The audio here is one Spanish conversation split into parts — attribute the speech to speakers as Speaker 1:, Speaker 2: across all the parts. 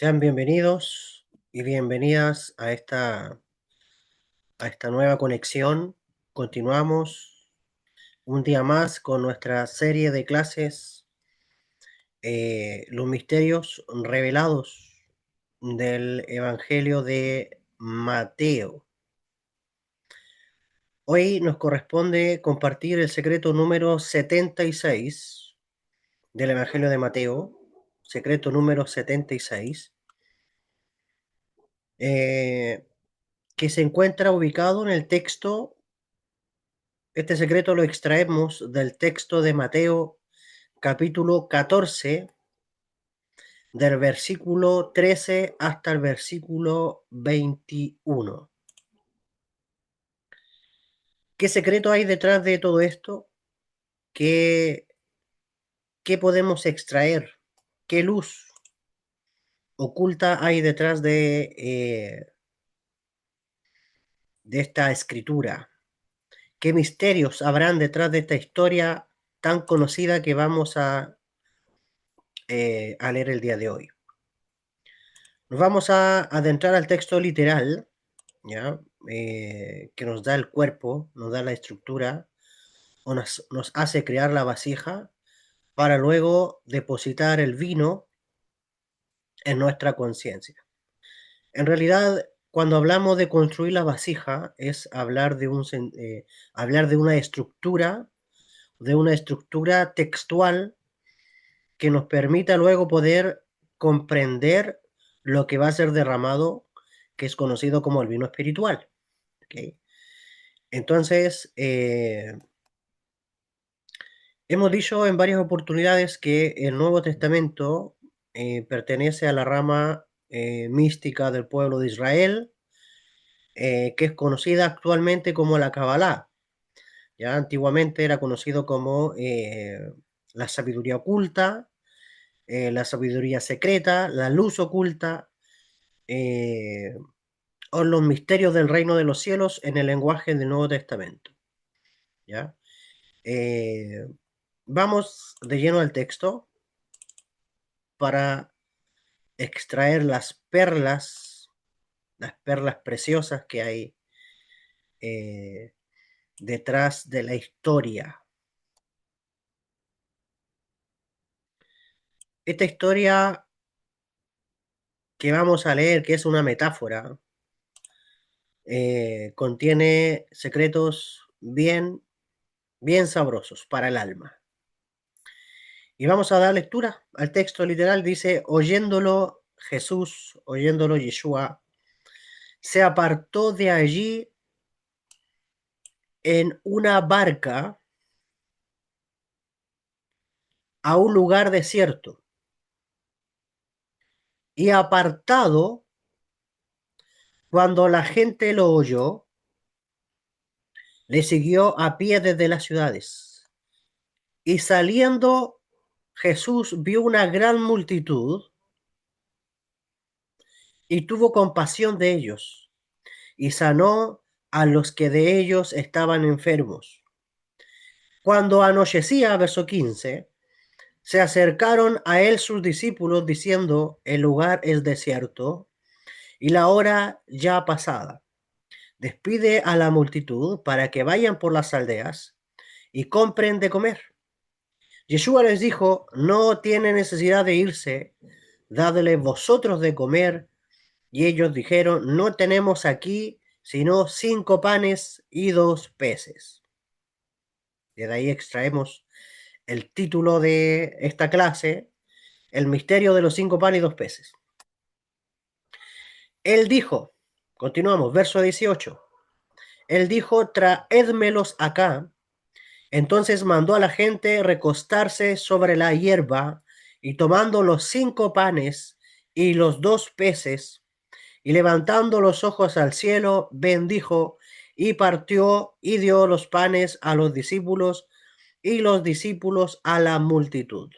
Speaker 1: Sean bienvenidos y bienvenidas a esta nueva conexión. Continuamos un día más con nuestra serie de clases, Los misterios revelados del Evangelio de Mateo. Hoy nos corresponde compartir el secreto número 76 del Evangelio de Mateo, secreto número 76. eh, que se encuentra ubicado en el texto. Este secreto lo extraemos del texto de Mateo, capítulo 14, del versículo 13 hasta el versículo 21. ¿Qué secreto hay detrás de todo esto? ¿Qué, qué podemos extraer? ¿Qué luz oculta hay detrás de esta escritura? ¿Qué misterios habrán detrás de esta historia tan conocida que vamos a leer el día de hoy? Nos vamos a adentrar al texto literal, ¿ya? Que nos da el cuerpo, nos da la estructura, o nos hace crear la vasija para luego depositar el vino en nuestra conciencia. En realidad, cuando hablamos de construir la vasija, es hablar de una estructura textual que nos permita luego poder comprender lo que va a ser derramado, que es conocido como el vino espiritual. ¿Ok? Entonces, hemos dicho en varias oportunidades que el Nuevo Testamento pertenece a la rama mística del pueblo de Israel, que es conocida actualmente como la Kabbalah. Ya antiguamente era conocido como la sabiduría oculta, la sabiduría secreta, la luz oculta, eh, o los misterios del reino de los cielos en el lenguaje del Nuevo Testamento. ¿Ya? Eh, Vamos de lleno al texto para extraer las perlas preciosas que hay eh, detrás de la historia. Esta historia que vamos a leer, que es una metáfora, contiene secretos bien sabrosos para el alma. Y vamos a dar lectura al texto literal. Dice, oyéndolo Yeshua, se apartó de allí en una barca a un lugar desierto. Y apartado, cuando la gente lo oyó, le siguió a pie desde las ciudades. Y saliendo, Jesús vio una gran multitud y tuvo compasión de ellos, y sanó a los que de ellos estaban enfermos. Cuando anochecía, verso 15, se acercaron a él sus discípulos diciendo, el lugar es desierto y la hora ya pasada. Despide a la multitud para que vayan por las aldeas y compren de comer. Yeshua les dijo, no tiene necesidad de irse, dadle vosotros de comer. Y ellos dijeron, no tenemos aquí sino 5 panes y 2 peces. De ahí extraemos el título de esta clase, el misterio de los 5 panes y 2 peces. Él dijo, continuamos, verso 18. Él dijo, traédmelos acá. Entonces mandó a la gente recostarse sobre la hierba, y tomando los 5 panes y los 2 peces, y levantando los ojos al cielo, bendijo y partió y dio los panes a los discípulos y los discípulos a la multitud.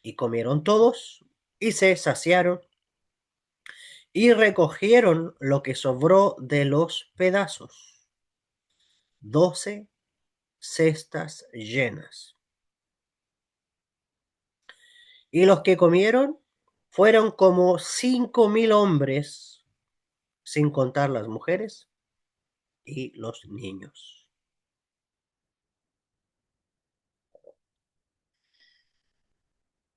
Speaker 1: Y comieron todos y se saciaron y recogieron lo que sobró de los pedazos, 12 cestas llenas. Y los que comieron fueron como 5.000 hombres, sin contar las mujeres y los niños.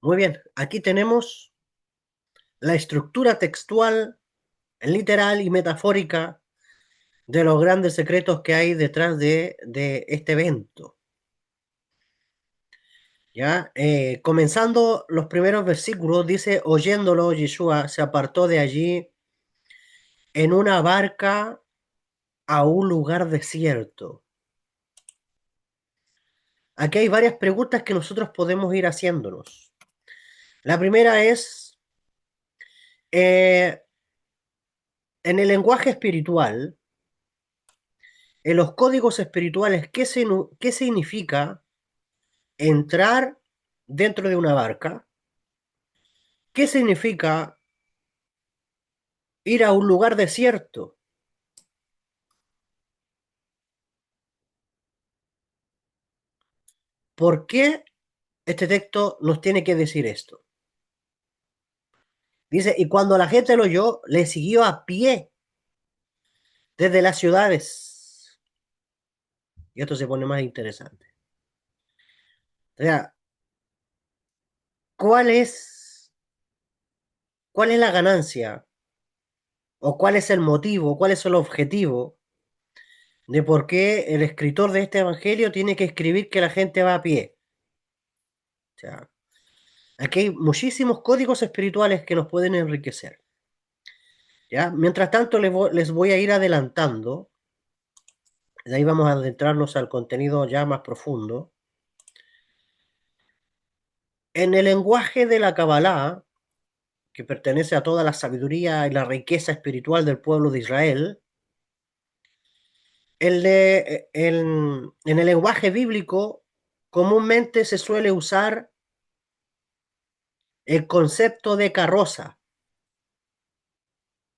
Speaker 1: Muy bien, aquí tenemos la estructura textual, literal y metafórica de los grandes secretos que hay detrás de este evento. ¿Ya? Comenzando los primeros versículos, dice, oyéndolo, Yeshua se apartó de allí en una barca a un lugar desierto. Aquí hay varias preguntas que nosotros podemos ir haciéndonos. La primera es, eh, en el lenguaje espiritual, en los códigos espirituales, ¿qué significa entrar dentro de una barca? ¿Qué significa ir a un lugar desierto? ¿Por qué este texto nos tiene que decir esto? Dice, y cuando la gente lo oyó, le siguió a pie desde las ciudades. Y esto se pone más interesante. O sea, ¿cuál es, cuál es la ganancia? ¿O cuál es el motivo? ¿Cuál es el objetivo de por qué el escritor de este evangelio tiene que escribir que la gente va a pie? O sea, aquí hay muchísimos códigos espirituales que nos pueden enriquecer. ¿Ya? Mientras tanto, les voy a ir adelantando. De ahí vamos a adentrarnos al contenido ya más profundo. En el lenguaje de la Kabbalah, que pertenece a toda la sabiduría y la riqueza espiritual del pueblo de Israel, en el lenguaje bíblico comúnmente se suele usar el concepto de carroza,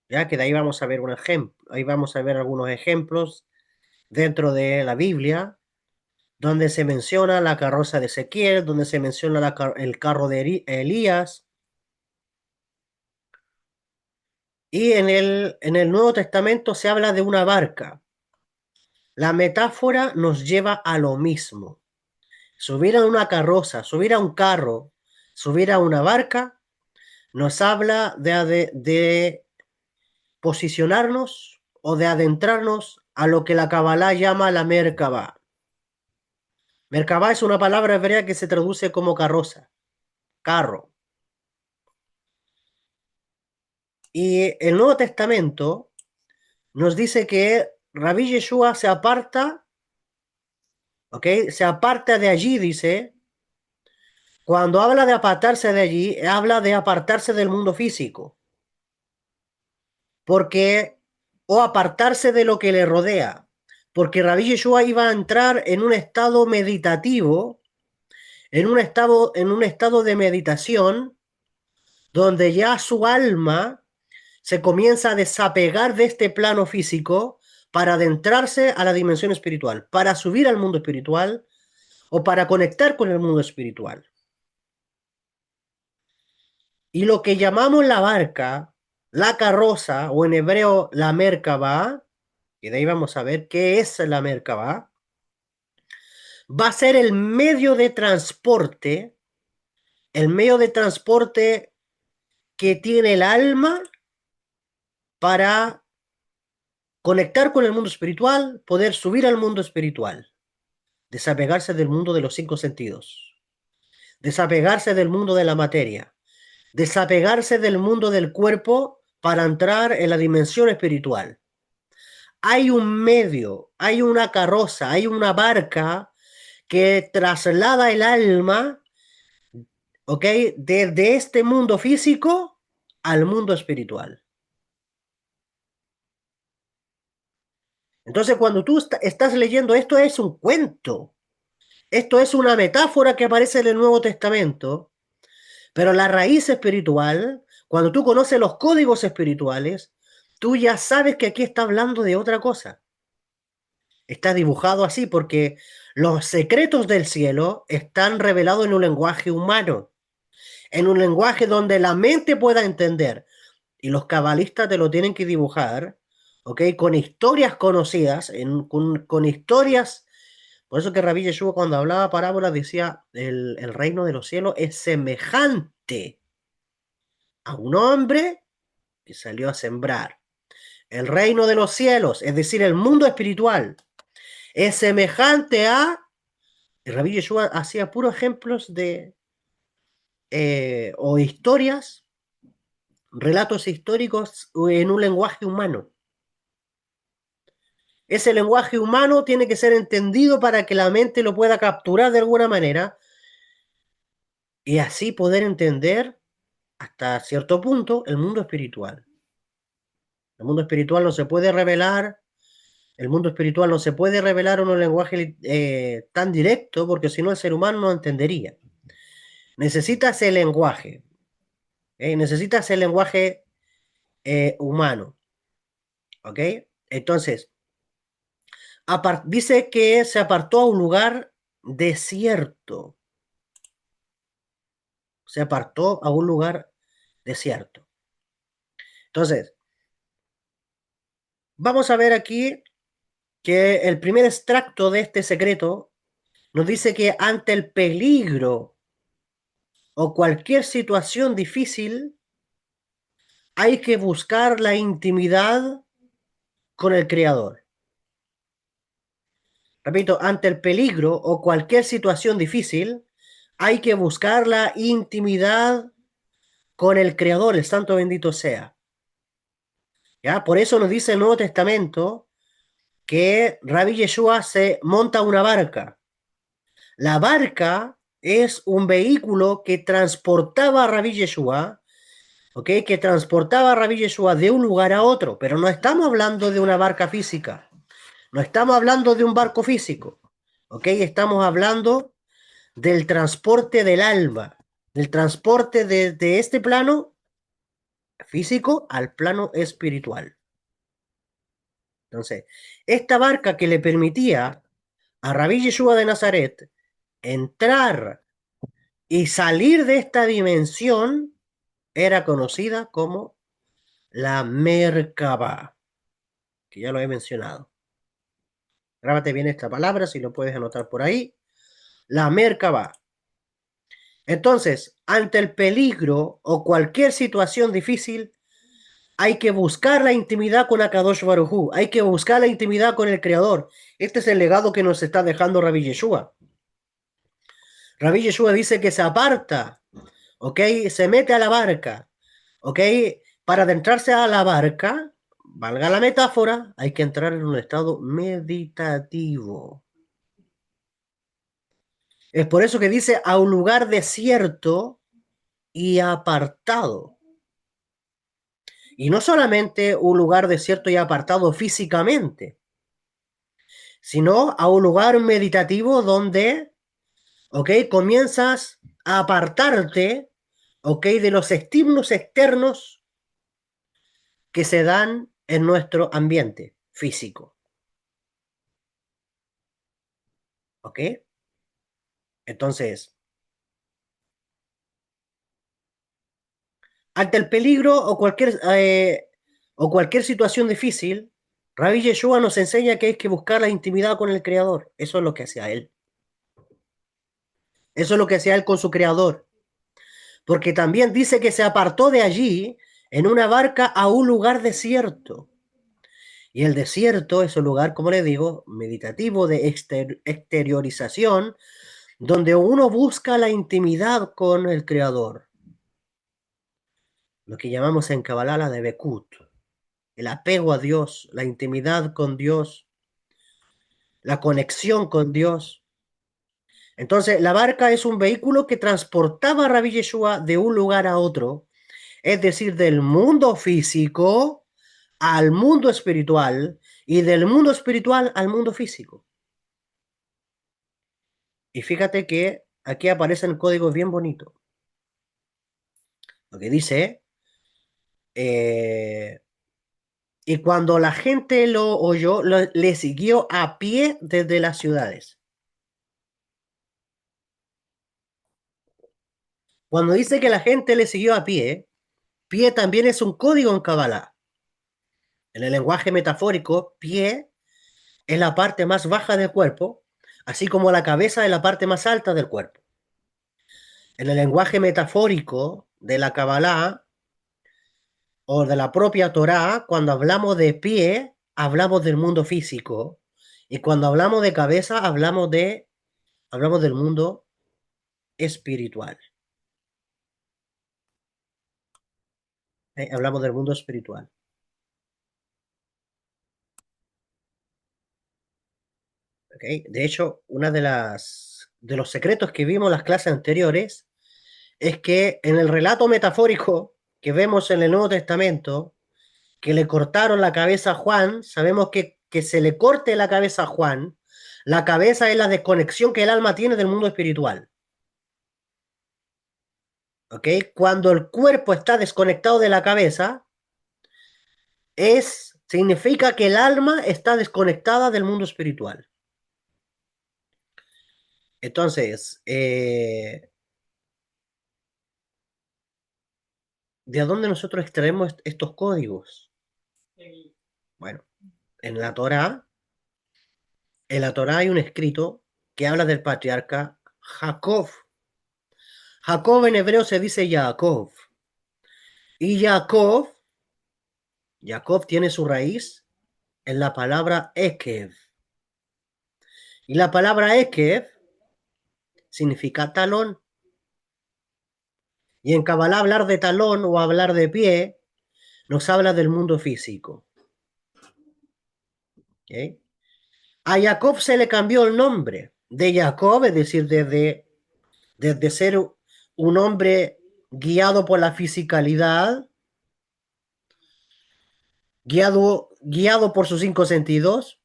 Speaker 1: ya que de ahí vamos a ver un ejemplo, ahí vamos a ver algunos ejemplos dentro de la Biblia, donde se menciona la carroza de Ezequiel, donde se menciona el carro de Elías, y en el Nuevo Testamento se habla de una barca. La metáfora nos lleva a lo mismo. Subir a una carroza, subir a un carro, subir a una barca, nos habla de posicionarnos o de adentrarnos a lo que la Kabbalah llama la Merkabah. Merkabah es una palabra hebrea que se traduce como carroza, carro. Y el Nuevo Testamento nos dice que Rabí Yeshua se aparta, ¿ok? Se aparta de allí, dice. Cuando habla de apartarse de allí, habla de apartarse del mundo físico. Porque, o apartarse de lo que le rodea. Porque Rabí Yeshua iba a entrar en un estado meditativo, en un estado de meditación, donde ya su alma se comienza a desapegar de este plano físico para adentrarse a la dimensión espiritual, para subir al mundo espiritual o para conectar con el mundo espiritual. Y lo que llamamos la barca, la carroza, o en hebreo la merkabah, y de ahí vamos a ver qué es la merkabah, va a ser el medio de transporte que tiene el alma para conectar con el mundo espiritual, poder subir al mundo espiritual, desapegarse del mundo de los 5 sentidos, desapegarse del mundo de la materia, desapegarse del mundo del cuerpo para entrar en la dimensión espiritual. Hay un medio, hay una carroza, hay una barca que traslada el alma, ¿ok? Desde este mundo físico al mundo espiritual. Entonces, cuando tú estás leyendo esto, es un cuento. Esto es una metáfora que aparece en el Nuevo Testamento, pero la raíz espiritual, cuando tú conoces los códigos espirituales, tú ya sabes que aquí está hablando de otra cosa. Está dibujado así porque los secretos del cielo están revelados en un lenguaje humano. en un lenguaje donde la mente pueda entender. Y los cabalistas te lo tienen que dibujar, ¿ok? Con historias conocidas, con historias. Por eso que Rabí Yeshua cuando hablaba parábolas decía, el reino de los cielos es semejante a un hombre que salió a sembrar. El reino de los cielos, es decir, el mundo espiritual, es semejante a... Y Rabí Yeshua hacía puros ejemplos de... o historias, relatos históricos en un lenguaje humano. Ese lenguaje humano tiene que ser entendido para que la mente lo pueda capturar de alguna manera y así poder entender hasta cierto punto el mundo espiritual. El mundo espiritual no se puede revelar, el mundo espiritual no se puede revelar en un lenguaje tan directo porque si no el ser humano no entendería. Necesitas el lenguaje, necesitas el lenguaje humano, ¿ok? Entonces, dice que se apartó a un lugar desierto. Se apartó a un lugar desierto. Entonces, vamos a ver aquí que el primer extracto de este secreto nos dice que ante el peligro o cualquier situación difícil, hay que buscar la intimidad con el Creador. Repito, ante el peligro o cualquier situación difícil, hay que buscar la intimidad con el Creador, el Santo bendito sea. ¿Ya? Por eso nos dice el Nuevo Testamento que Rabbi Yeshua se monta una barca. La barca es un vehículo que transportaba a Rabbi Yeshua, ¿ok? Que transportaba a Rabbi Yeshua de un lugar a otro, pero no estamos hablando de una barca física, no estamos hablando de un barco físico, ¿ok? Estamos hablando del transporte del alma, del transporte de este plano físico al plano espiritual. Entonces, esta barca que le permitía a Rabí Yeshua de Nazaret entrar y salir de esta dimensión era conocida como la Merkabah, que ya lo he mencionado. Grábate bien esta palabra si lo puedes anotar por ahí. La Merkabah. Entonces, ante el peligro o cualquier situación difícil, hay que buscar la intimidad con Akadosh Baruj Hu, hay que buscar la intimidad con el Creador. Este es el legado que nos está dejando Rabí Yeshua. Rabí Yeshua dice que se aparta, ¿ok? Se mete a la barca, ¿ok? Para adentrarse a la barca, valga la metáfora, hay que entrar en un estado meditativo. Es por eso que dice a un lugar desierto y apartado. Y no solamente un lugar desierto y apartado físicamente, sino a un lugar meditativo donde, ¿ok? Comienzas a apartarte, ¿ok? De los estímulos externos que se dan en nuestro ambiente físico, ¿ok? Entonces, ante el peligro o cualquier situación difícil, Rabbi Yeshua nos enseña que hay que buscar la intimidad con el Creador. Eso es lo que hacía él. Eso es lo que hacía él con su Creador. Porque también dice que se apartó de allí en una barca a un lugar desierto. Y el desierto es un lugar, como le digo, meditativo de exteriorización, donde uno busca la intimidad con el Creador. Lo que llamamos en Kabbalah la de Bekut, el apego a Dios, la intimidad con Dios, la conexión con Dios. Entonces, la barca es un vehículo que transportaba a Rabbi Yeshua de un lugar a otro, es decir, del mundo físico al mundo espiritual y del mundo espiritual al mundo físico. Y fíjate que aquí aparecen códigos bien bonitos. Lo que dice, eh, y cuando la gente lo oyó, le siguió a pie desde las ciudades. Cuando dice que la gente le siguió a pie, pie también es un código en Kabbalah. En el lenguaje metafórico, pie es la parte más baja del cuerpo, así como la cabeza es la parte más alta del cuerpo. En el lenguaje metafórico de la Kabbalah o de la propia Torá, cuando hablamos de pie, hablamos del mundo físico, y cuando hablamos de cabeza, hablamos del mundo espiritual. Hablamos del mundo espiritual. ¿Ok? De hecho, una de los secretos que vimos en las clases anteriores es que en el relato metafórico que vemos en el Nuevo Testamento, que le cortaron la cabeza a Juan, sabemos que se le corte la cabeza a Juan, la cabeza es la desconexión que el alma tiene del mundo espiritual. ¿Ok? Cuando el cuerpo está desconectado de la cabeza, significa que el alma está desconectada del mundo espiritual. Entonces, ¿de dónde nosotros extraemos estos códigos? Bueno, en la Torá, hay un escrito que habla del patriarca Jacob. Jacob en hebreo se dice Jacob. Y Jacob tiene su raíz en la palabra Ekev. Y la palabra Ekev significa talón. Y en Kabbalah hablar de talón o hablar de pie nos habla del mundo físico. ¿Okay? A Jacob se le cambió el nombre de Jacob, es decir, desde ser un hombre guiado por la fisicalidad, guiado por sus cinco sentidos,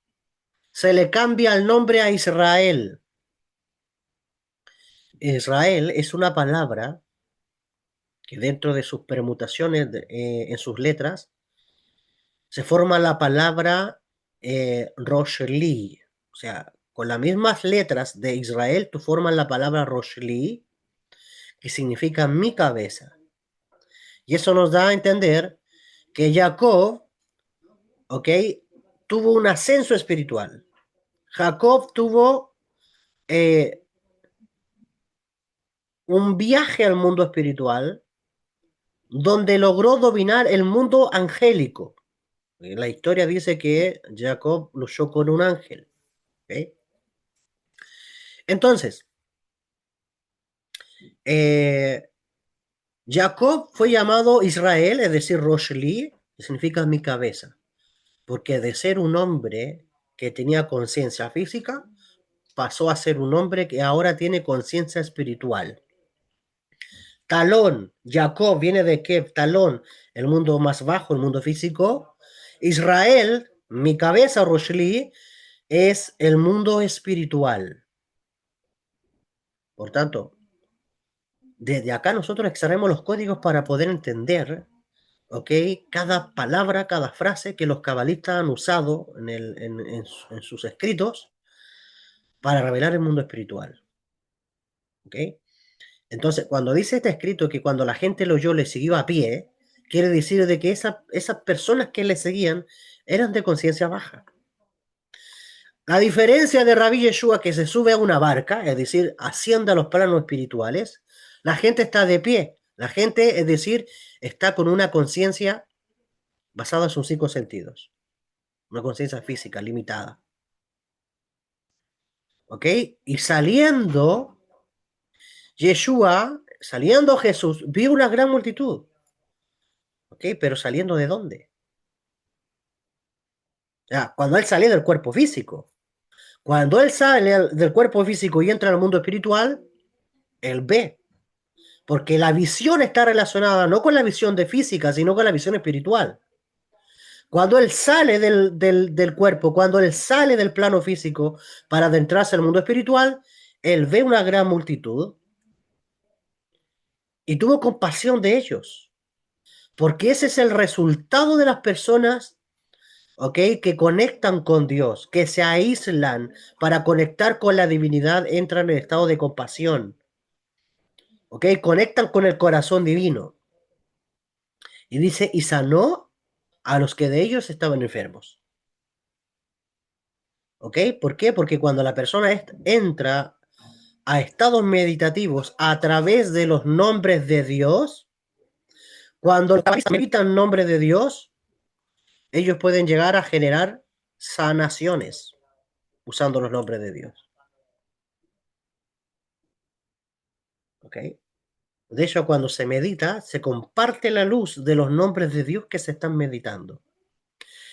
Speaker 1: se le cambia el nombre a Israel. Israel es una palabra que dentro de sus permutaciones en sus letras se forma la palabra Roshli. O sea, con las mismas letras de Israel, tú formas la palabra Roshli, que significa mi cabeza. Y eso nos da a entender que Jacob, ¿ok? Tuvo un ascenso espiritual. Jacob tuvo un viaje al mundo espiritual donde logró dominar el mundo angélico. La historia dice que Jacob luchó con un ángel. ¿Ok? Entonces, Jacob fue llamado Israel, es decir, Roshli, que significa mi cabeza, porque de ser un hombre que tenía conciencia física, pasó a ser un hombre que ahora tiene conciencia espiritual. Talón, Jacob viene de qué? Talón, el mundo más bajo, el mundo físico. Israel, mi cabeza, Roshli, es el mundo espiritual. Por tanto, desde acá nosotros extraemos los códigos para poder entender, ¿ok? Cada palabra, cada frase que los cabalistas han usado en sus escritos para revelar el mundo espiritual. ¿Ok? Entonces, cuando dice este escrito que cuando la gente lo oyó le siguió a pie, quiere decir de que esas personas que le seguían eran de conciencia baja. La diferencia de Rabí Yeshua que se sube a una barca, es decir, asciende a los planos espirituales, la gente está de pie. La gente, es decir, está con una conciencia basada en sus cinco sentidos. Una conciencia física limitada. ¿Ok? Y saliendo Jesús, vio una gran multitud. ¿Ok? Pero saliendo ¿de dónde? Ya, cuando él salió del cuerpo físico. Cuando él sale del cuerpo físico y entra al mundo espiritual, él ve. Porque la visión está relacionada no con la visión de física, sino con la visión espiritual. Cuando él sale del cuerpo, cuando él sale del plano físico para adentrarse al mundo espiritual, él ve una gran multitud y tuvo compasión de ellos. Porque ese es el resultado de las personas, ¿ok? Que conectan con Dios, que se aíslan para conectar con la divinidad, entran en el estado de compasión. ¿ok? Conectan con el corazón divino. Y dice, y sanó a los que de ellos estaban enfermos. ¿Ok? ¿Por qué? Porque cuando la persona entra a estados meditativos a través de los nombres de Dios, cuando meditan el nombre de Dios, ellos pueden llegar a generar sanaciones usando los nombres de Dios. ¿Ok? De hecho, cuando se medita, se comparte la luz de los nombres de Dios que se están meditando.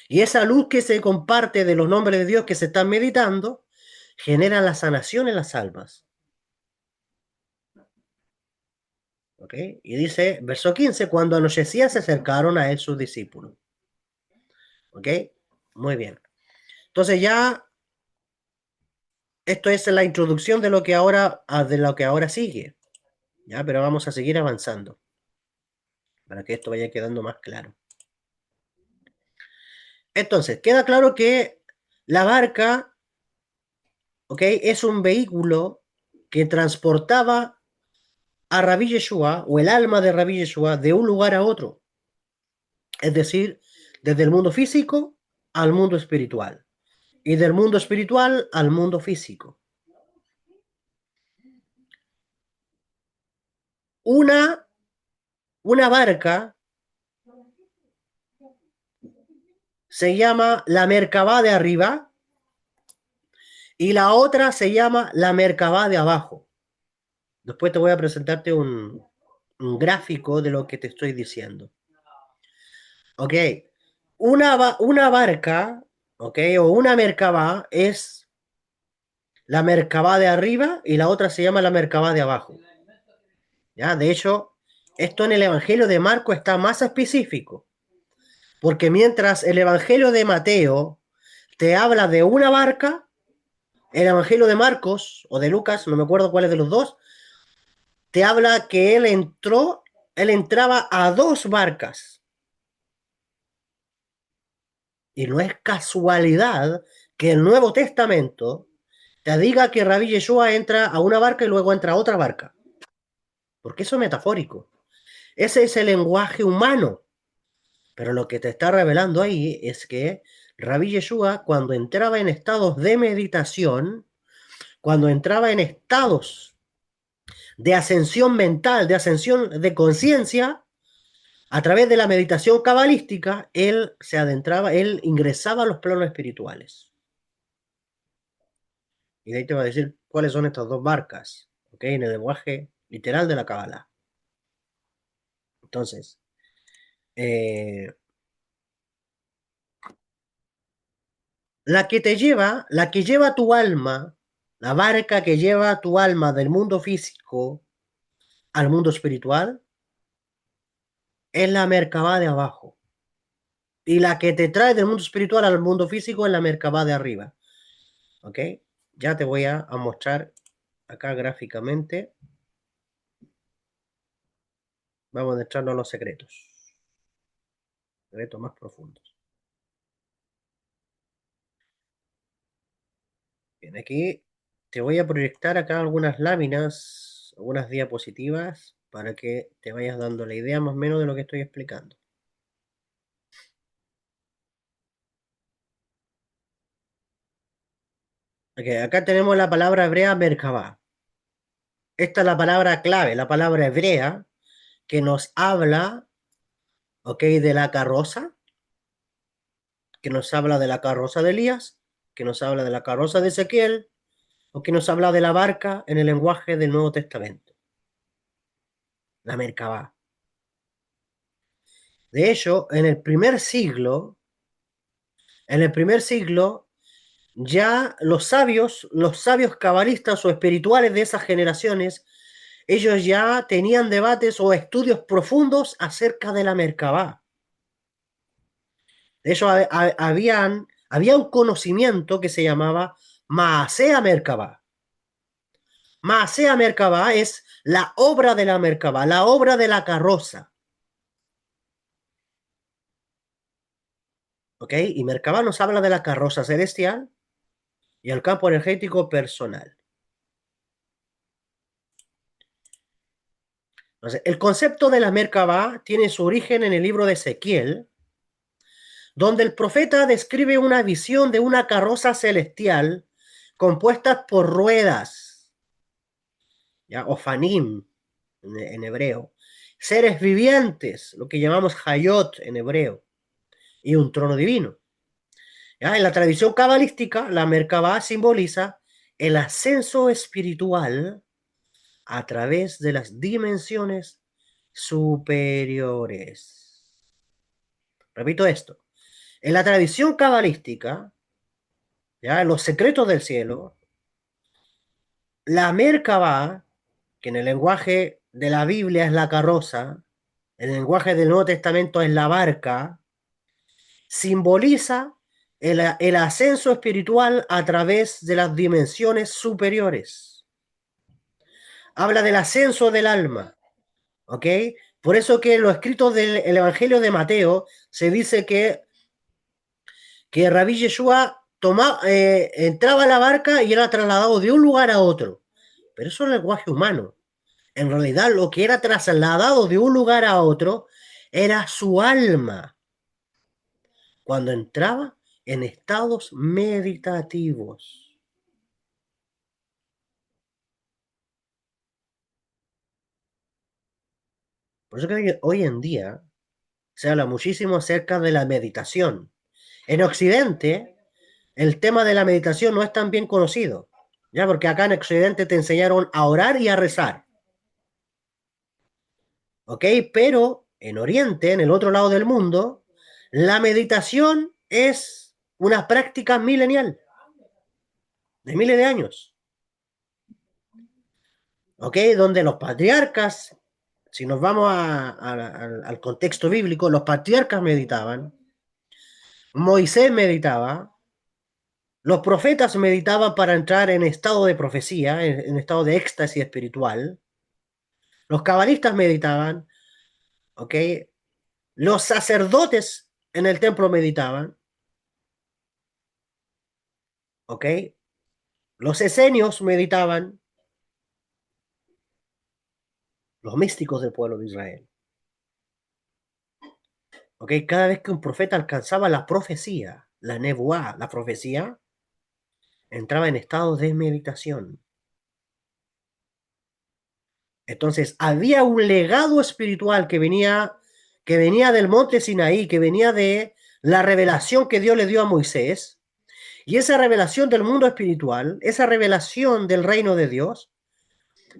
Speaker 1: Y esa luz que se comparte de los nombres de Dios que se están meditando, genera la sanación en las almas. ¿Ok? Y dice, verso 15, cuando anochecía se acercaron a él sus discípulos. ¿Ok? Muy bien. Entonces ya, esto es la introducción de lo que ahora sigue. ¿Ya? Pero vamos a seguir avanzando para que esto vaya quedando más claro. Entonces, queda claro que la barca, ¿ok? Es un vehículo que transportaba a Rabí Yeshua, o el alma de Rabí Yeshua, de un lugar a otro. Es decir, desde el mundo físico al mundo espiritual. Y del mundo espiritual al mundo físico. Una, una barca se llama la Merkabá de arriba y la otra se llama la Merkabá de abajo. Después te voy a presentarte un gráfico de lo que te estoy diciendo. Ok, una barca, ok, o una Merkabá es la Merkabá de arriba y la otra se llama la Merkabá de abajo. ¿Ya? De hecho, esto en el Evangelio de Marco está más específico, porque mientras el Evangelio de Mateo te habla de una barca, el Evangelio de Marcos o de Lucas, no me acuerdo cuál es de los dos, te habla que él entraba a dos barcas. Y no es casualidad que el Nuevo Testamento te diga que Rabí Yeshua entra a una barca y luego entra a otra barca. Porque eso es metafórico. Ese es el lenguaje humano. Pero lo que te está revelando ahí es que Rabí Yeshua, cuando entraba en estados de meditación, cuando entraba en estados de ascensión mental, de ascensión de conciencia, a través de la meditación cabalística, él se adentraba, él ingresaba a los planos espirituales. Y de ahí te va a decir cuáles son estas dos barcas, ¿ok? En el lenguaje literal de la Kabbalah. Entonces, eh, la que lleva tu alma, la barca que lleva tu alma del mundo físico al mundo espiritual, es la Merkabah de abajo. Y la que te trae del mundo espiritual al mundo físico es la Merkabah de arriba. ¿Ok? Ya te voy a mostrar acá gráficamente. Vamos a adentrarnos a los secretos. Secretos más profundos. Bien, aquí te voy a proyectar acá algunas láminas, algunas diapositivas, para que te vayas dando la idea más o menos de lo que estoy explicando. Okay, acá tenemos la palabra hebrea Merkabah. Esta es la palabra clave, la palabra hebrea que nos habla, ok, de la carroza, que nos habla de la carroza de Elías, que nos habla de la carroza de Ezequiel, o que nos habla de la barca en el lenguaje del Nuevo Testamento, la Merkabah. De hecho, en el primer siglo, ya los sabios cabalistas o espirituales de esas generaciones, ellos ya tenían debates o estudios profundos acerca de la Merkabah. De hecho, había un conocimiento que se llamaba Maasea Merkabah. Maasea Merkabah es la obra de la Merkabah, la obra de la carroza. ¿Ok? Y Merkabah nos habla de la carroza celestial y el campo energético personal. Entonces, el concepto de la Merkabah tiene su origen en el libro de Ezequiel, donde el profeta describe una visión de una carroza celestial compuesta por ruedas, ¿ya? O fanim en hebreo, seres vivientes, lo que llamamos hayot en hebreo, y un trono divino. ¿Ya? En la tradición cabalística, la Merkabah simboliza el ascenso espiritual a través de las dimensiones superiores. Repito esto. En la tradición cabalística, ya en los secretos del cielo, la Merkabah, que en el lenguaje de la Biblia es la carroza, en el lenguaje del Nuevo Testamento es la barca, simboliza el ascenso espiritual a través de las dimensiones superiores. Habla del ascenso del alma, ¿ok? Por eso que en los escritos del Evangelio de Mateo se dice que Rabí Yeshua entraba a la barca y era trasladado de un lugar a otro. Pero eso es el lenguaje humano. En realidad lo que era trasladado de un lugar a otro era su alma cuando entraba en estados meditativos. Por eso que hoy en día se habla muchísimo acerca de la meditación. En Occidente, el tema de la meditación no es tan bien conocido, ya porque acá en Occidente te enseñaron a orar y a rezar, ¿ok? Pero en Oriente, en el otro lado del mundo, la meditación es una práctica milenial, de miles de años, ¿ok? Donde los patriarcas, si nos vamos al contexto bíblico, los patriarcas meditaban, Moisés meditaba, los profetas meditaban para entrar en estado de profecía, en estado de éxtasis espiritual, los cabalistas meditaban, ¿ok? Los sacerdotes en el templo meditaban, ¿ok? Los esenios meditaban, los místicos del pueblo de Israel, ¿ok? Cada vez que un profeta alcanzaba la profecía, la nebuá, la profecía, entraba en estado de meditación. Entonces, había un legado espiritual que venía del monte Sinaí, que venía de la revelación que Dios le dio a Moisés, y esa revelación del mundo espiritual, esa revelación del reino de Dios,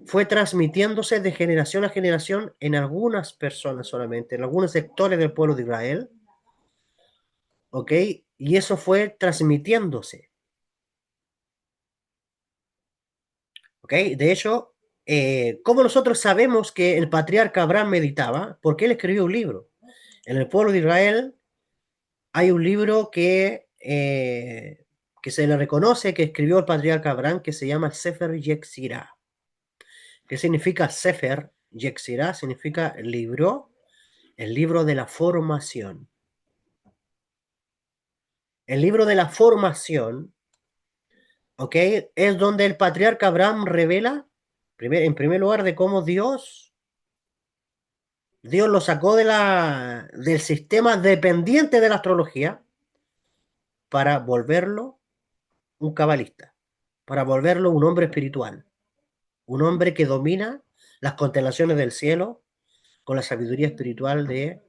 Speaker 1: fue transmitiéndose de generación a generación en algunas personas solamente, en algunos sectores del pueblo de Israel, ¿ok? Y eso fue transmitiéndose, ¿ok? De hecho, ¿cómo nosotros sabemos que el patriarca Abraham meditaba? Porque él escribió un libro. En el pueblo de Israel hay un libro que se le reconoce que escribió el patriarca Abraham, que se llama Sefer Yetzirah. ¿Qué significa Sefer? Yetzirah significa libro, el libro de la formación. El libro de la formación, ¿ok? Es donde el patriarca Abraham revela, en primer lugar, de cómo Dios lo sacó del sistema dependiente de la astrología para volverlo un cabalista, para volverlo un hombre espiritual, un hombre que domina las constelaciones del cielo con la sabiduría espiritual de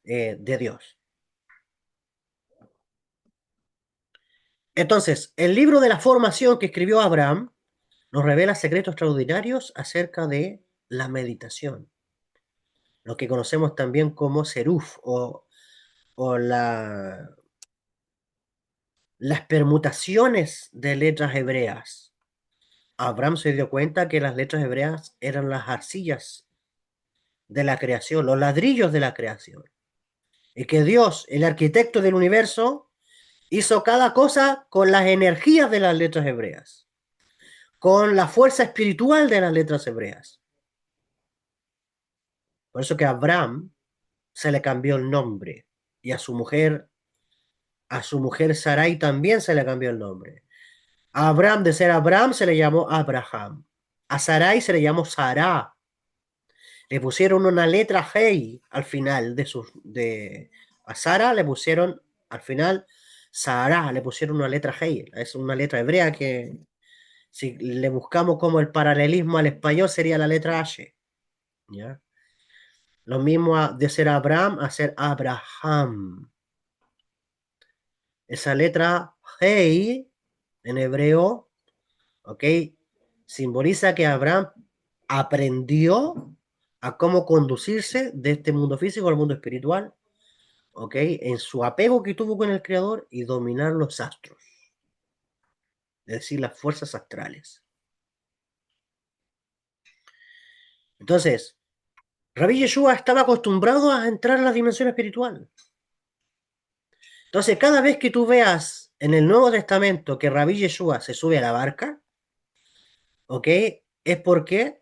Speaker 1: Dios. Entonces, el libro de la formación que escribió Abraham nos revela secretos extraordinarios acerca de la meditación, lo que conocemos también como seruf o las permutaciones de letras hebreas. Abraham se dio cuenta que las letras hebreas eran las arcillas de la creación, los ladrillos de la creación, y que Dios, el arquitecto del universo, hizo cada cosa con las energías de las letras hebreas, con la fuerza espiritual de las letras hebreas. Por eso que a Abraham se le cambió el nombre y a su mujer Sarai también se le cambió el nombre. A Abraham, de ser Abraham, se le llamó Abraham. A Sarai se le llamó Sarah. Le pusieron una letra Hey al final a Sara le pusieron al final Sara, le pusieron una letra Hey. Es una letra hebrea que si le buscamos como el paralelismo al español sería la letra H. ¿Ya? Lo mismo de ser Abraham a ser Abraham. Esa letra Hey en hebreo, ¿ok? Simboliza que Abraham aprendió a cómo conducirse de este mundo físico al mundo espiritual, ¿ok? En su apego que tuvo con el Creador y dominar los astros, es decir, las fuerzas astrales. Entonces, Rabbi Yeshua estaba acostumbrado a entrar a la dimensión espiritual. Entonces, cada vez que tú veas en el Nuevo Testamento que Rabbi Yeshua se sube a la barca, ¿ok? Es porque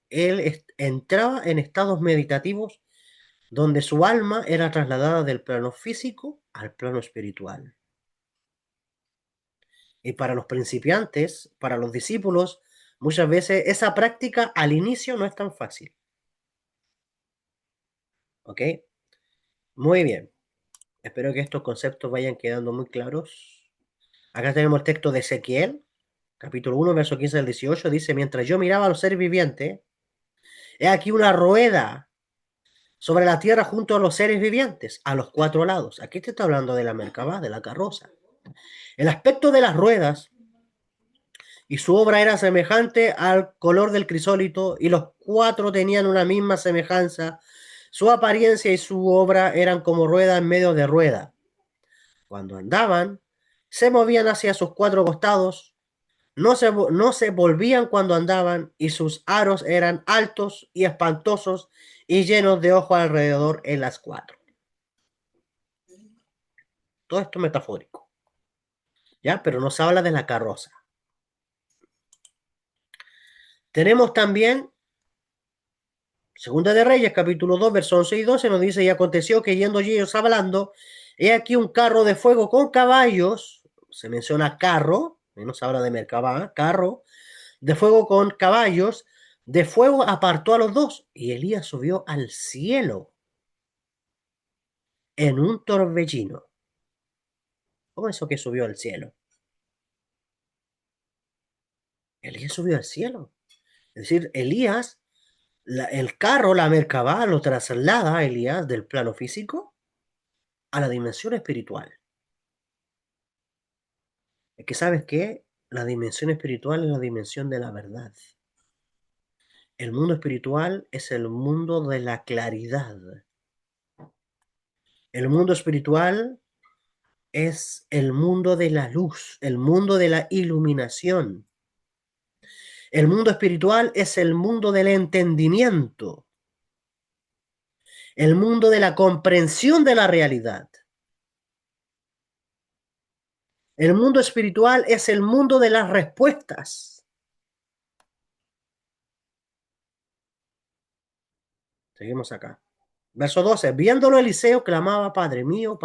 Speaker 1: él entraba en estados meditativos donde su alma era trasladada del plano físico al plano espiritual. Y para los principiantes, para los discípulos, muchas veces esa práctica al inicio no es tan fácil. ¿Ok? Muy bien. Espero que estos conceptos vayan quedando muy claros. Acá tenemos el texto de Ezequiel, capítulo 1, verso 15 al 18. Dice, mientras yo miraba a los seres vivientes, he aquí una rueda sobre la tierra junto a los seres vivientes, a los cuatro lados. Aquí te está hablando de la Merkabah, de la carroza. El aspecto de las ruedas y su obra era semejante al color del crisólito, y los cuatro tenían una misma semejanza. Su apariencia y su obra eran como rueda en medio de rueda. Cuando andaban, se movían hacia sus cuatro costados, no se volvían cuando andaban, y sus aros eran altos y espantosos y llenos de ojos alrededor en las cuatro. Todo esto metafórico, ¿ya? Pero nos habla de la carroza. Tenemos también Segunda de Reyes, capítulo 2, versos 11 y 12, nos dice, y aconteció que yendo ellos hablando, he aquí un carro de fuego con caballos, se menciona carro, nos habla de Merkabah, carro, de fuego con caballos, de fuego apartó a los dos, y Elías subió al cielo en un torbellino. ¿Cómo eso que subió al cielo? Elías subió al cielo. Es decir, Elías, el carro, la Merkabah, lo traslada a Elías del plano físico a la dimensión espiritual. Es que sabes que la dimensión espiritual es la dimensión de la verdad. El mundo espiritual es el mundo de la claridad. El mundo espiritual es el mundo de la luz, el mundo de la iluminación. El mundo espiritual es el mundo del entendimiento, el mundo de la comprensión de la realidad. El mundo espiritual es el mundo de las respuestas. Seguimos acá. Verso 12. Viéndolo Eliseo clamaba, Padre mío,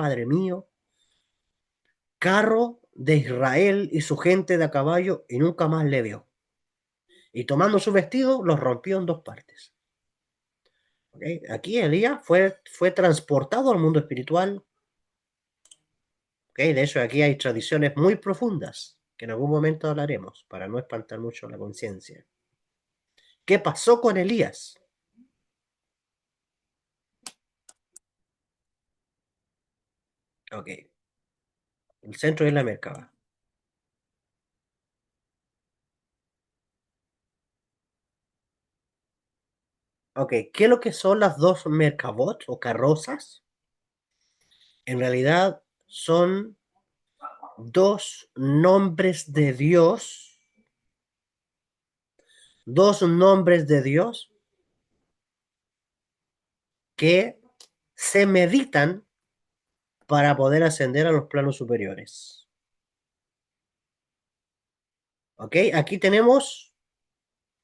Speaker 1: carro de Israel y su gente de a caballo, y nunca más le vio. Y tomando su vestido, los rompió en dos partes. ¿Okay? Aquí Elías fue transportado al mundo espiritual. ¿Okay? De hecho, aquí hay tradiciones muy profundas que en algún momento hablaremos para no espantar mucho la conciencia. ¿Qué pasó con Elías? Ok, el centro de la Merkabah. Ok, ¿qué es lo que son las dos Merkabot o carrozas? En realidad son dos nombres de Dios que se meditan para poder ascender a los planos superiores. ¿Ok? Aquí tenemos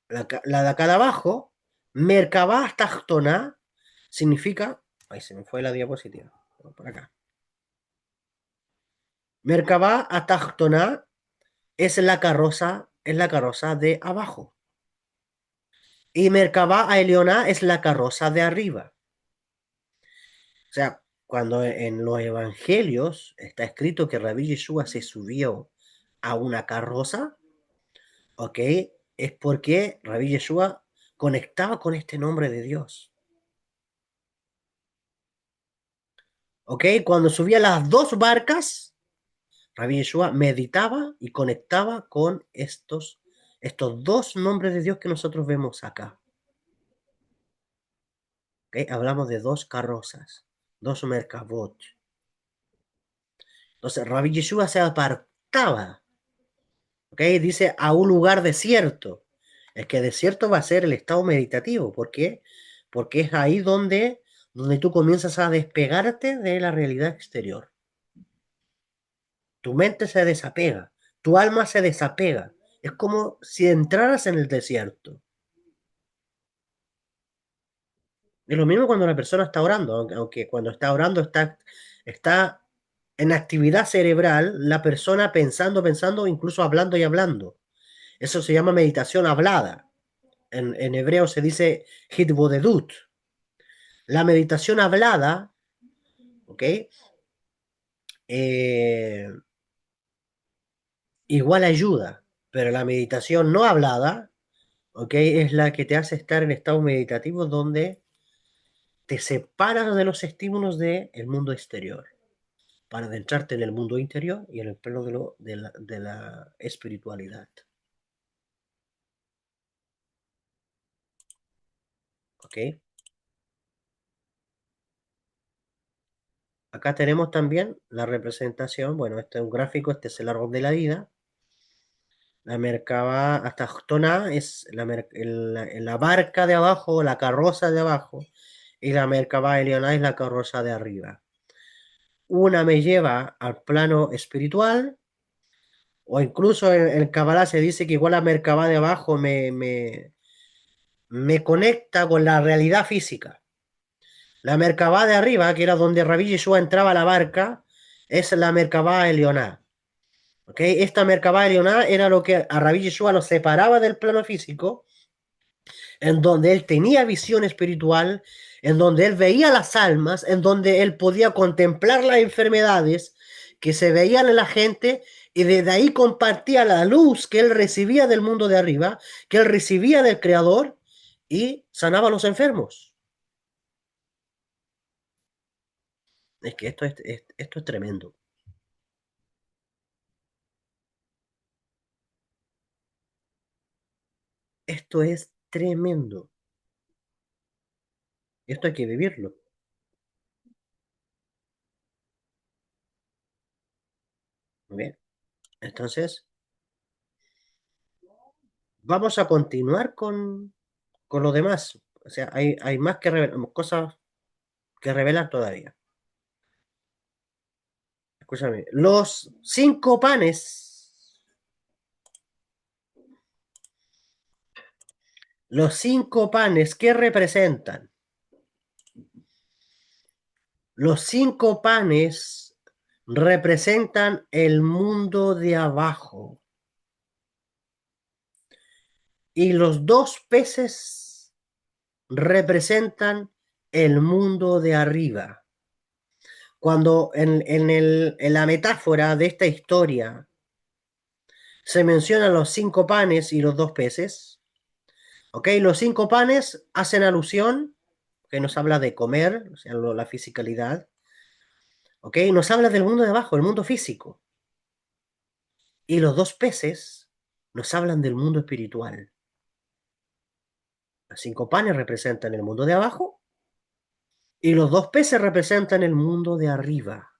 Speaker 1: la de acá de abajo, Merkabah Tachtona, significa, ahí se me fue la diapositiva, por acá. Merkabah Tachtona es la carroza de abajo. Y Merkabah Elioná es la carroza de arriba. O sea, cuando en los evangelios está escrito que Rabí Yeshua se subió a una carroza, ¿ok? Es porque Rabí Yeshua conectaba con este nombre de Dios. ¿Ok? Cuando subía las dos barcas, Rabí Yeshua meditaba y conectaba con estos dos nombres de Dios que nosotros vemos acá. ¿Ok? Hablamos de dos carrozas, dos merkabot. Entonces, Rabí Yeshua se apartaba, ¿ok? Dice a un lugar desierto. Es que desierto va a ser el estado meditativo. ¿Por qué? Porque es ahí donde tú comienzas a despegarte de la realidad exterior. Tu mente se desapega, tu alma se desapega. Es como si entraras en el desierto. Es lo mismo cuando la persona está orando, aunque cuando está orando está en actividad cerebral, la persona pensando, pensando, incluso hablando y hablando. Eso se llama meditación hablada. En hebreo se dice hitbodedut. La meditación hablada, ¿ok? Eh, igual ayuda, pero la meditación no hablada, ¿ok? Es la que te hace estar en estados meditativos donde te separas de los estímulos del mundo exterior para adentrarte en el mundo interior y en el plano de la espiritualidad. ¿Ok? Acá tenemos también la representación, bueno, este es un gráfico, este es el árbol de la vida. La Merkabah hasta Toná es la barca de abajo, la carroza de abajo, y la Merkabah Elioná es la carroza de arriba. Una me lleva al plano espiritual, o incluso en Kabbalah se dice que igual la Merkabah de abajo me conecta con la realidad física. La Merkabah de arriba, que era donde Rabí Yeshua entraba a la barca, es la Merkabah Elioná. ¿Ok? Esta Merkabah Elioná era lo que a Rabí Yeshua lo separaba del plano físico, en donde él tenía visión espiritual, en donde él veía las almas, en donde él podía contemplar las enfermedades que se veían en la gente y desde ahí compartía la luz que él recibía del mundo de arriba, que él recibía del Creador y sanaba a los enfermos. Es que esto es tremendo. Esto es tremendo. Esto hay que vivirlo. Bien, entonces vamos a continuar con lo demás. O sea, hay más que cosas que revelar todavía. Escúchame. Los cinco panes, ¿qué representan? Los cinco panes representan el mundo de abajo y los dos peces representan el mundo de arriba. Cuando en la metáfora de esta historia se mencionan los cinco panes y los dos peces, ¿ok? Los cinco panes hacen alusión, que nos habla de comer, o sea, la fisicalidad, ¿ok? Nos habla del mundo de abajo, el mundo físico. Y los dos peces nos hablan del mundo espiritual. Los cinco panes representan el mundo de abajo y los dos peces representan el mundo de arriba.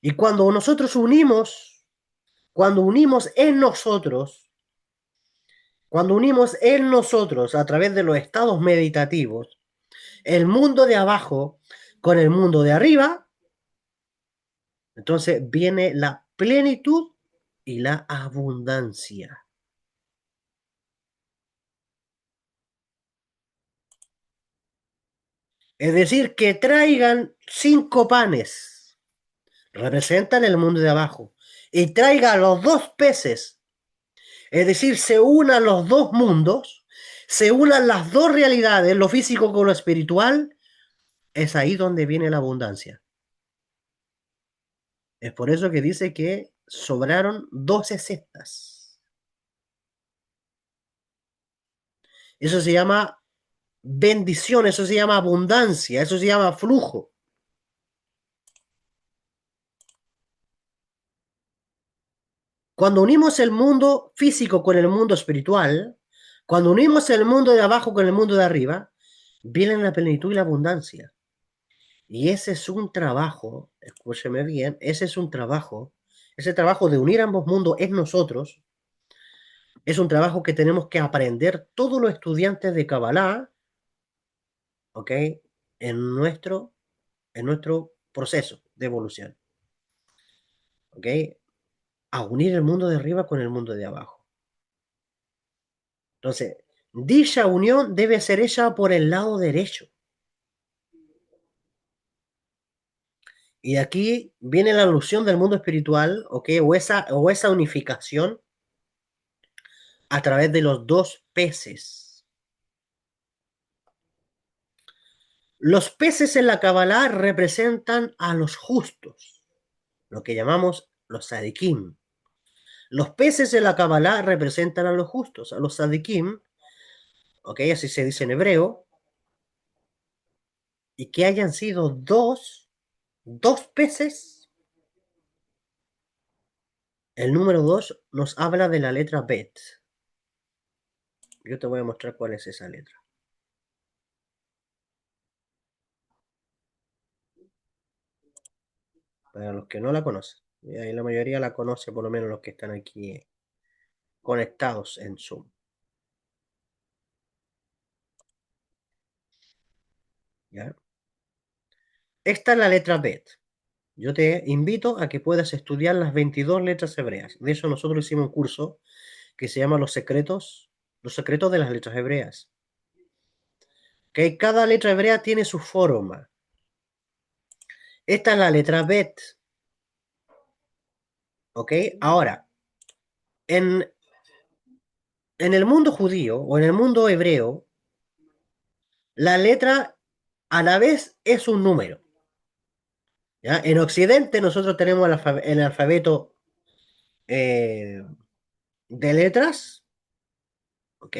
Speaker 1: Y cuando unimos en nosotros, cuando unimos en nosotros a través de los estados meditativos, el mundo de abajo con el mundo de arriba, entonces viene la plenitud y la abundancia. Es decir, que traigan cinco panes, representan el mundo de abajo, y traigan los dos peces, Es decir, se unan los dos mundos, se unan las dos realidades, lo físico con lo espiritual, es ahí donde viene la abundancia. Es por eso que dice que sobraron 12 cestas. Eso se llama bendición, eso se llama abundancia, eso se llama flujo. Cuando unimos el mundo físico con el mundo espiritual, cuando unimos el mundo de abajo con el mundo de arriba, viene la plenitud y la abundancia. Y ese es un trabajo, escúcheme bien, ese trabajo de unir ambos mundos es nosotros, es un trabajo que tenemos que aprender todos los estudiantes de Kabbalah, ¿ok? En nuestro, en nuestro proceso de evolución, ¿ok? A unir el mundo de arriba con el mundo de abajo. Entonces, dicha unión debe ser hecha por el lado derecho. Y aquí viene la alusión del mundo espiritual, ¿ok? O esa unificación a través de los dos peces. Los peces en la Kabbalah representan a los justos, lo que llamamos los sadikim. Los peces en la Kabbalah representan a los justos, a los sadikim, ¿ok? Así se dice en hebreo, y que hayan sido dos peces. El número 2 nos habla de la letra Bet. Yo te voy a mostrar cuál es esa letra. Para los que no la conocen. Y ahí la mayoría la conoce, por lo menos los que están aquí conectados en Zoom. ¿Ya? Esta es la letra Bet. Yo te invito a que puedas estudiar las 22 letras hebreas. De eso nosotros hicimos un curso que se llama los secretos de las letras hebreas. Que cada letra hebrea tiene su forma. Esta es la letra Bet. ¿Ok? Ahora, en, en el mundo judío o en el mundo hebreo, la letra a la vez es un número. ¿Ya? En Occidente nosotros tenemos el alfabeto eh, de letras, ¿ok?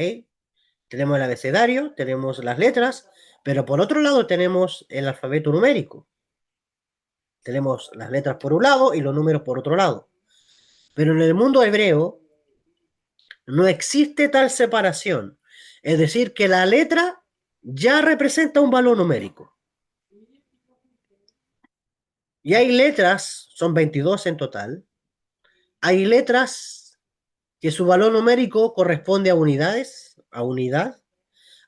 Speaker 1: Tenemos el abecedario, tenemos las letras, pero por otro lado tenemos el alfabeto numérico. Tenemos las letras por un lado y los números por otro lado. Pero en el mundo hebreo no existe tal separación. Es decir, que la letra ya representa un valor numérico. Y hay letras, son 22 en total, hay letras que su valor numérico corresponde a unidades, a unidad.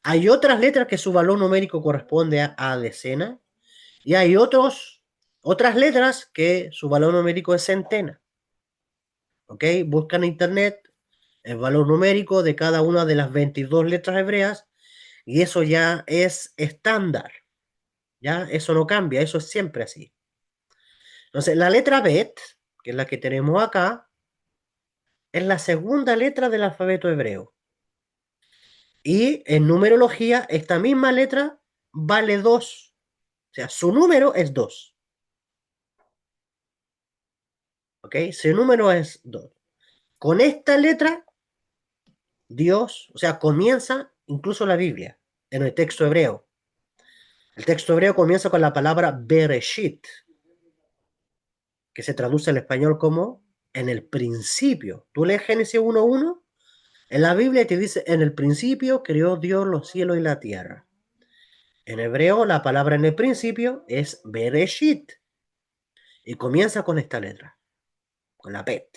Speaker 1: Hay otras letras que su valor numérico corresponde a decena. Y hay otras letras que su valor numérico es centena. ¿Ok? Buscan en internet el valor numérico de cada una de las 22 letras hebreas y eso ya es estándar. ¿Ya? Eso no cambia, eso es siempre así. Entonces, la letra Bet, que es la que tenemos acá, es la segunda letra del alfabeto hebreo. Y en numerología, esta misma letra vale 2. O sea, su número es 2. ¿Ok? Su número es 2. Con esta letra, Dios, o sea, comienza incluso la Biblia, en el texto hebreo. El texto hebreo comienza con la palabra Bereshit, que se traduce al español como en el principio. Tú lees Génesis 1:1, en la Biblia te dice, en el principio creó Dios los cielos y la tierra. En hebreo, la palabra en el principio es Bereshit, y comienza con esta letra, con la Bet.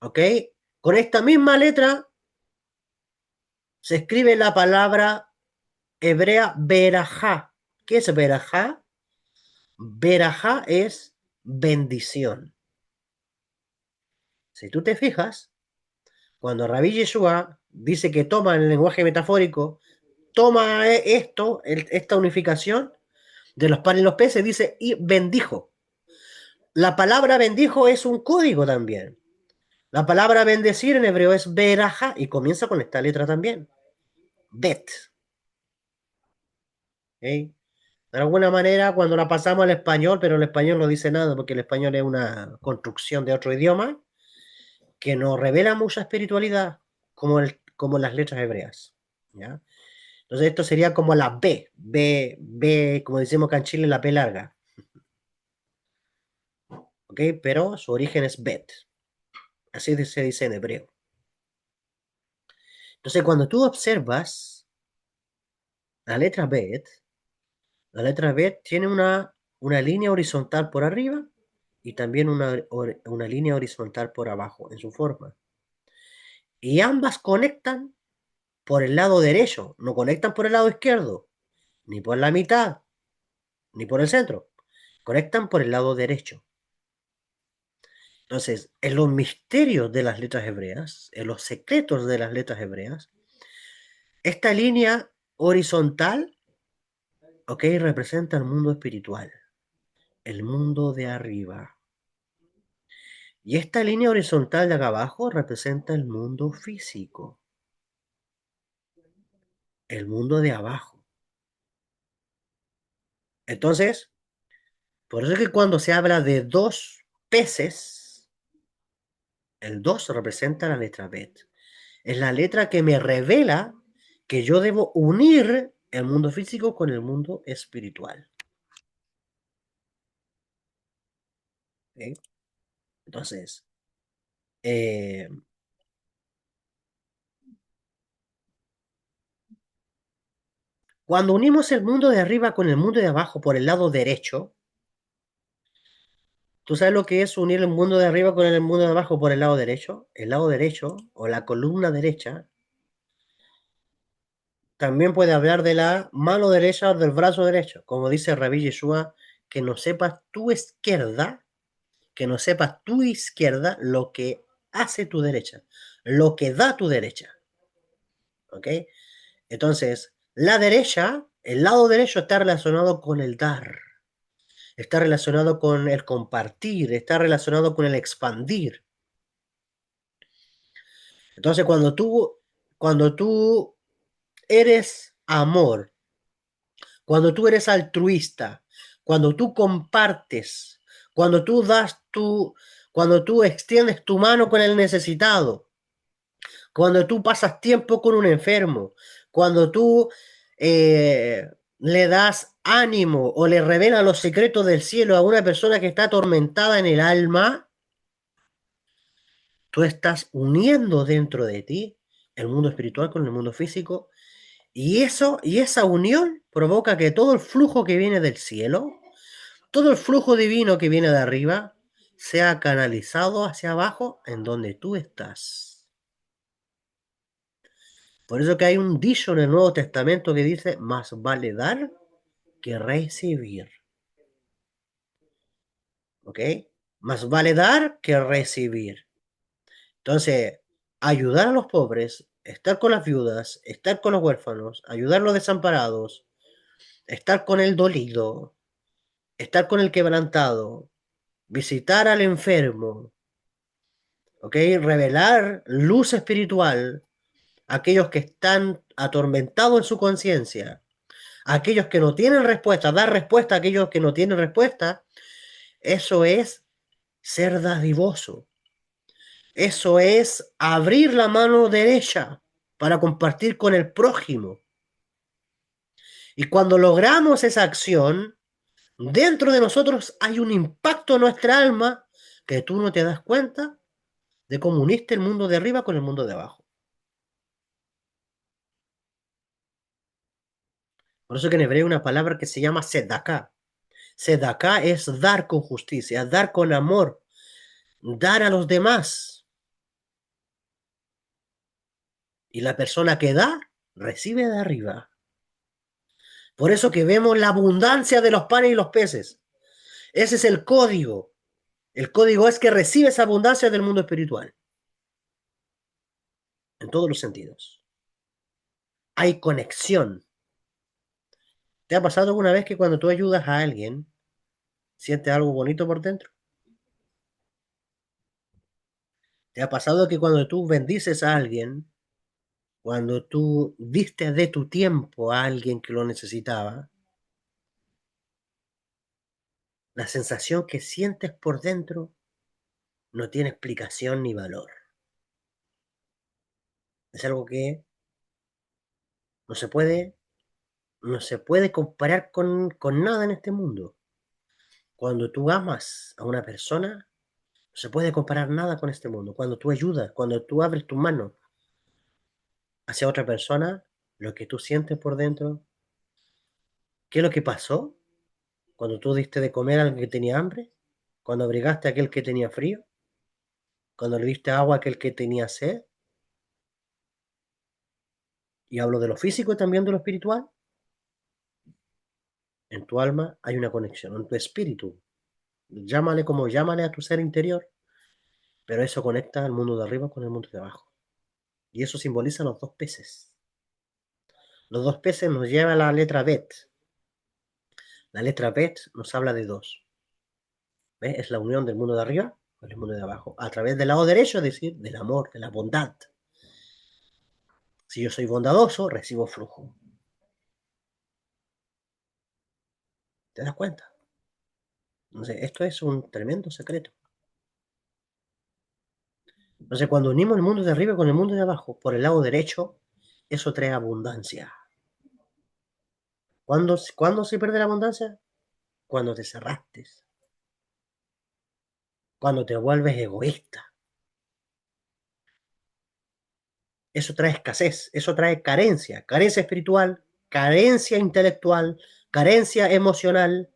Speaker 1: ¿Ok? Con esta misma letra se escribe la palabra hebrea Berajá. ¿Qué es Berajá? Berajá es bendición. Si tú te fijas, cuando Rabí Yeshua dice que toma en el lenguaje metafórico, toma esta unificación de los panes y los peces, dice y bendijo. La palabra bendijo es un código también. La palabra bendecir en hebreo es beraja y comienza con esta letra también. Bet. ¿Ok? De alguna manera, cuando la pasamos al español, pero el español no dice nada porque el español es una construcción de otro idioma que nos revela mucha espiritualidad como las letras hebreas. ¿Ya? Entonces esto sería como la B, como decimos acá en Chile, la B larga. ¿Ok? Pero su origen es Bet. Así se dice en hebreo. Entonces cuando tú observas la letra Bet, la letra Bet tiene una línea horizontal por arriba y también una línea horizontal por abajo en su forma. Y ambas conectan por el lado derecho, no conectan por el lado izquierdo, ni por la mitad, ni por el centro. Conectan por el lado derecho. Entonces, en los misterios de las letras hebreas, en los secretos de las letras hebreas, esta línea horizontal, ok, representa el mundo espiritual, el mundo de arriba. Y esta línea horizontal de acá abajo representa el mundo físico, el mundo de abajo. Entonces, por eso es que cuando se habla de dos peces, el 2 representa la letra Bet. Es la letra que me revela que yo debo unir el mundo físico con el mundo espiritual. ¿Ok? Entonces, eh, cuando unimos el mundo de arriba con el mundo de abajo por el lado derecho, ¿tú sabes lo que es unir el mundo de arriba con el mundo de abajo por el lado derecho? El lado derecho o la columna derecha también puede hablar de la mano derecha o del brazo derecho, como dice Rabbi Yeshua, que no sepas tu izquierda, que no sepas tu izquierda lo que hace tu derecha, lo que da tu derecha. ¿Ok? Entonces, la derecha, el lado derecho está relacionado con el dar, está relacionado con el compartir, está relacionado con el expandir. Entonces, cuando tú eres amor, cuando tú eres altruista, cuando tú compartes, cuando tú cuando tú extiendes tu mano con el necesitado, cuando tú pasas tiempo con un enfermo, cuando tú le das ánimo o le revelas los secretos del cielo a una persona que está atormentada en el alma, tú estás uniendo dentro de ti el mundo espiritual con el mundo físico y esa unión provoca que todo el flujo que viene del cielo, todo el flujo divino que viene de arriba, sea canalizado hacia abajo en donde tú estás. Por eso que hay un dicho en el Nuevo Testamento que dice, más vale dar que recibir. ¿Ok? Más vale dar que recibir. Entonces, ayudar a los pobres, estar con las viudas, estar con los huérfanos, ayudar a los desamparados, estar con el dolido, estar con el quebrantado, visitar al enfermo, ¿ok? Revelar luz espiritual a aquellos que están atormentados en su conciencia, a aquellos que no tienen respuesta, dar respuesta a aquellos que no tienen respuesta, eso es ser dadivoso. Eso es abrir la mano derecha para compartir con el prójimo. Y cuando logramos esa acción, dentro de nosotros hay un impacto en nuestra alma que tú no te das cuenta de cómo uniste el mundo de arriba con el mundo de abajo. Por eso que en hebreo hay una palabra que se llama sedaká. Sedaká es dar con justicia, dar con amor, dar a los demás. Y la persona que da, recibe de arriba. Por eso que vemos la abundancia de los panes y los peces. Ese es el código. El código es que recibes abundancia del mundo espiritual, en todos los sentidos. Hay conexión. ¿Te ha pasado alguna vez que cuando tú ayudas a alguien, sientes algo bonito por dentro? ¿Te ha pasado que cuando tú bendices a alguien, cuando tú diste de tu tiempo a alguien que lo necesitaba, la sensación que sientes por dentro no tiene explicación ni valor? Es algo que no se puede, no se puede comparar con nada en este mundo. Cuando tú amas a una persona, no se puede comparar nada con este mundo. Cuando tú ayudas, cuando tú abres tu mano hacia otra persona, lo que tú sientes por dentro, ¿qué es lo que pasó? Cuando tú diste de comer a alguien que tenía hambre, cuando abrigaste a aquel que tenía frío, cuando le diste agua a aquel que tenía sed, y hablo de lo físico y también de lo espiritual, en tu alma hay una conexión, en tu espíritu, llámale como llámale a tu ser interior, pero eso conecta al mundo de arriba con el mundo de abajo. Y eso simboliza los dos peces. Los dos peces nos lleva a la letra Bet. La letra Bet nos habla de dos. ¿Ves? Es la unión del mundo de arriba con el mundo de abajo. A través del lado derecho, es decir, del amor, de la bondad. Si yo soy bondadoso, recibo flujo. ¿Te das cuenta? Entonces, esto es un tremendo secreto. Entonces, cuando unimos el mundo de arriba con el mundo de abajo por el lado derecho, eso trae abundancia. ¿Cuándo se pierde la abundancia? Cuando te cerraste, cuando te vuelves egoísta. Eso trae escasez, eso trae carencia, carencia espiritual, carencia intelectual, carencia emocional,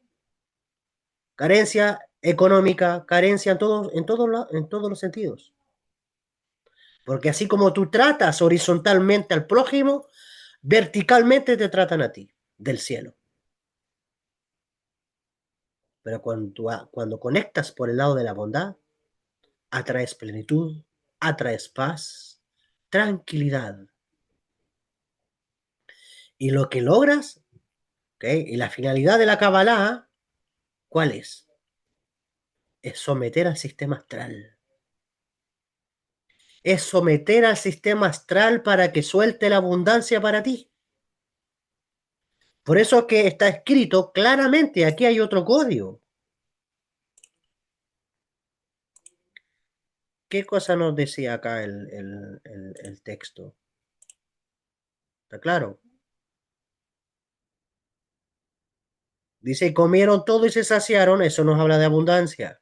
Speaker 1: carencia económica, carencia en todos los sentidos. Porque así como tú tratas horizontalmente al prójimo, verticalmente te tratan a ti, del cielo. Pero cuando conectas por el lado de la bondad, atraes plenitud, atraes paz, tranquilidad. Y lo que logras, ¿okay? Y la finalidad de la Kabbalah, ¿cuál es? Es someter al sistema astral. Es someter al sistema astral para que suelte la abundancia para ti. Por eso es que está escrito claramente, aquí hay otro código. ¿Qué cosa nos decía acá el texto? ¿Está claro? Dice, comieron todo y se saciaron, eso nos habla de abundancia.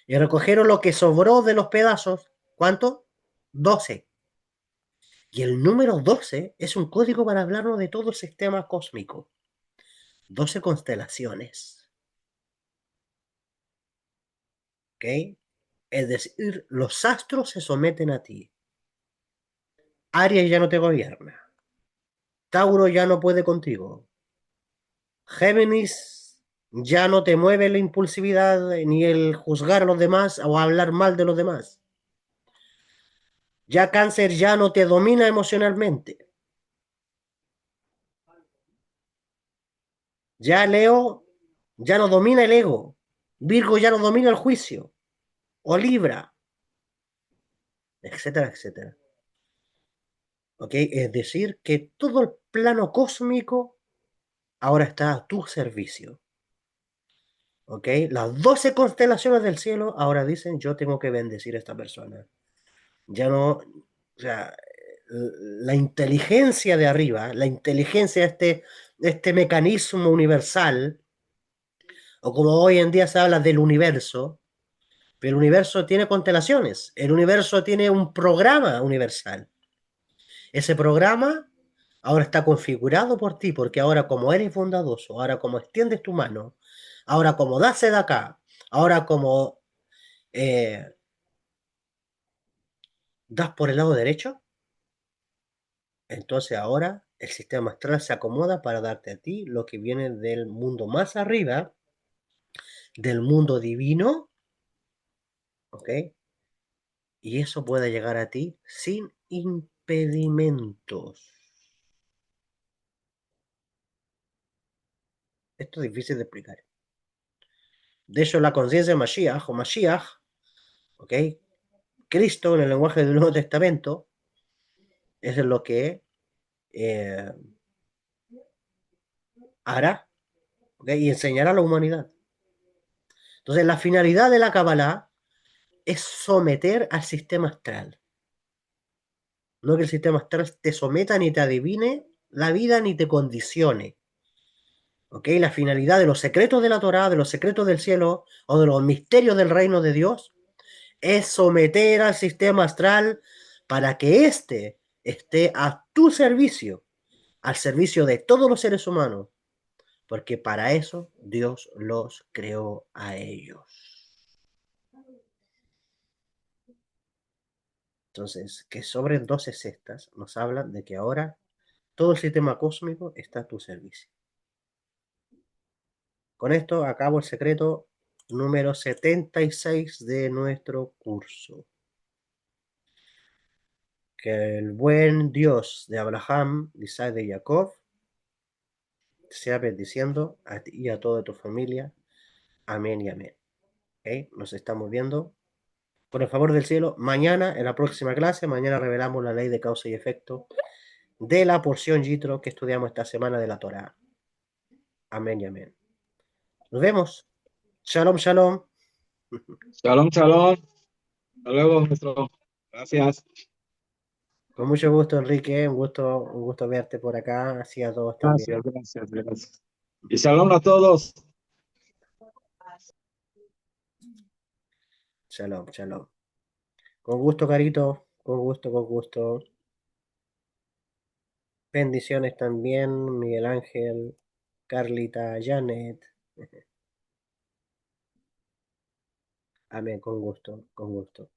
Speaker 1: Y recogieron lo que sobró de los pedazos. ¿Cuánto? 12. Y el número 12 es un código para hablarnos de todo el sistema cósmico. 12 constelaciones. ¿Ok? Es decir, los astros se someten a ti. Aries ya no te gobierna. Tauro ya no puede contigo. Géminis ya no te mueve la impulsividad ni el juzgar a los demás o hablar mal de los demás. Ya Cáncer ya no te domina emocionalmente. Ya Leo ya no domina el ego. Virgo ya no domina el juicio. O Libra, etcétera, etcétera. ¿Ok? Es decir, que todo el plano cósmico ahora está a tu servicio. ¿Ok? Las 12 constelaciones del cielo ahora dicen, yo tengo que bendecir a esta persona. Ya no, o sea, la inteligencia de arriba, la inteligencia, este mecanismo universal, o como hoy en día se habla del universo, pero el universo tiene constelaciones, el universo tiene un programa universal. Ese programa ahora está configurado por ti, porque ahora como eres bondadoso, ahora como extiendes tu mano, ahora como das de acá, ahora como eh, das por el lado derecho, entonces ahora el sistema astral se acomoda para darte a ti lo que viene del mundo más arriba, del mundo divino, ¿ok? Y eso puede llegar a ti sin impedimentos. Esto es difícil de explicar. De hecho, la conciencia de Mashiach, o Mashiach, ¿ok? Cristo, en el lenguaje del Nuevo Testamento, es lo que eh, hará, ¿ok? Y enseñará a la humanidad. Entonces, la finalidad de la Kabbalah es someter al sistema astral. No que el sistema astral te someta ni te adivine la vida ni te condicione. ¿Ok? La finalidad de los secretos de la Torá, de los secretos del cielo o de los misterios del reino de Dios es someter al sistema astral para que éste esté a tu servicio, al servicio de todos los seres humanos, porque para eso Dios los creó a ellos. Entonces, que sobren 12 cestas nos hablan de que ahora todo el sistema cósmico está a tu servicio. Con esto acabo el secreto número 76 de nuestro curso. Que el buen Dios de Abraham, Isaac y Jacob sea bendiciendo a ti y a toda tu familia. Amén y amén. ¿Ok? Nos estamos viendo. Por el favor del cielo, mañana en la próxima clase, mañana revelamos la ley de causa y efecto de la porción Yitro que estudiamos esta semana de la Torá. Amén y amén. Nos vemos. Shalom, shalom.
Speaker 2: Shalom, shalom. Hasta luego, maestro. Gracias.
Speaker 1: Con mucho gusto, Enrique. Un gusto verte por acá. Así a todos también.
Speaker 2: Gracias, gracias, gracias. Y shalom a todos.
Speaker 1: Shalom, shalom. Con gusto, Carito. Con gusto, con gusto. Bendiciones también, Miguel Ángel, Carlita, Janet. Amén, con gusto, con gusto.